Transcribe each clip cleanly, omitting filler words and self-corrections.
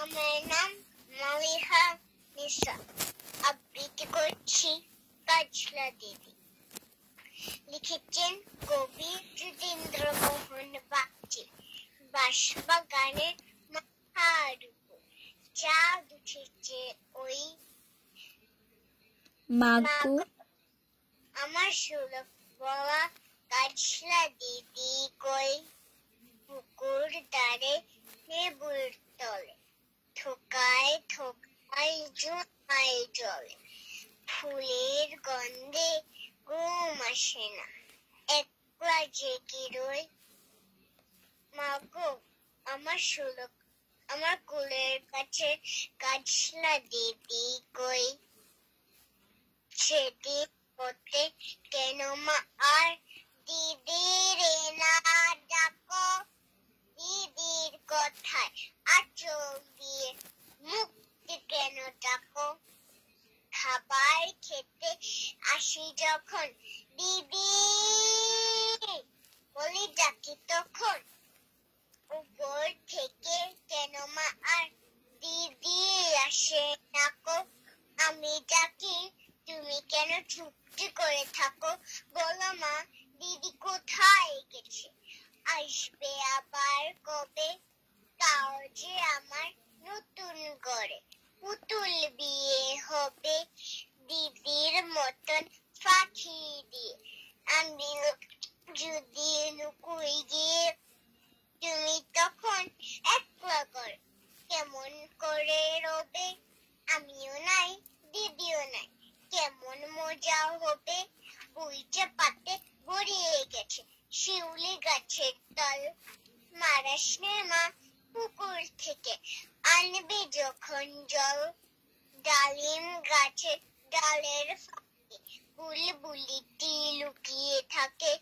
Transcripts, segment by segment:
আমার নাম মালিহা নিসা। আবৃত্তি করছি কাজলা দিদি। লিখেছেন কবি যতীন্দ্রমোহন বাগচি। বাঁশবাগানের মাথার উপর চাঁদ উঠেছে ওই মাগো আমার সুলভ বলা কাজলা দিদি কই। পুকুর ধারে লেবুর তলে থোকায় থোকায় জোনাই জলে ফুলের গন্ধে ঘুম আসে না, একলা জেগে রই। মাগো আমার সুলভ আমার কুলের কাছে কাজলা দিদি কই। সেদিন পথে কেন মা আর দিদি রে না ডাকো। দিদির কথায় আঁচল দিয়ে মুক্তি কেন ডাকো। খাবার খেতে আসি যখন দিদি বলি ডাকি তখন। উপর থেকে কেন মা আর দিদি আসে না কো। আমি ডাকি তুমি কেন চুপটি করে থাকো। বলো মা দিদি কোথায় গেছে, আসবে আবার কবে। তাও যে আমার নতুন ঘরে পুতুল বিয়ে হবে। দিদির মতন ফাঁকি দিয়ে আমি যদি লুকুই গিয়ে, তুমি তখন একলা ঘর কেমন করে রবে। আমিও নাই দিদিও নাই, কেমন মজা হবে। বইটা পাতে গড়িয়ে গেছে শিউলি গাছের তল। মারাসনে মা পুকুর থেকে আনবে যখন জল। ডালিম গাছের ডালের ফাঁকে বুলবুলিটি লুকিয়ে থাকে।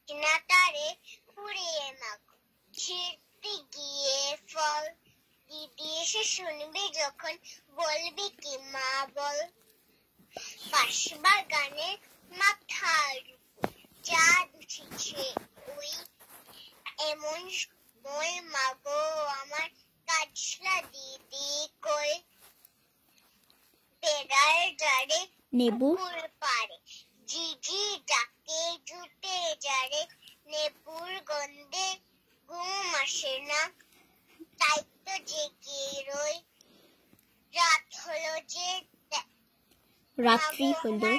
না তারে পুড়িয়ে মাগো ছিঁড়তে গিয়ে ফল। দিদি এসে শুনবে যখন বলবে কি মা বল। বাঁশবাগানের মাথার উপর চাঁদ উঠেছে ওই। এমন সময় মাগো আমার কাজলা দিদি কই। বেড়ার ডালে নেবু পুকুর পাড়ে ঝিঝি ডাকে জুটে যারে। লেবুর গন্ধে ঘুম আসে না, তাই তো জেগে রই। রাত হলো যে রাত্রি হলো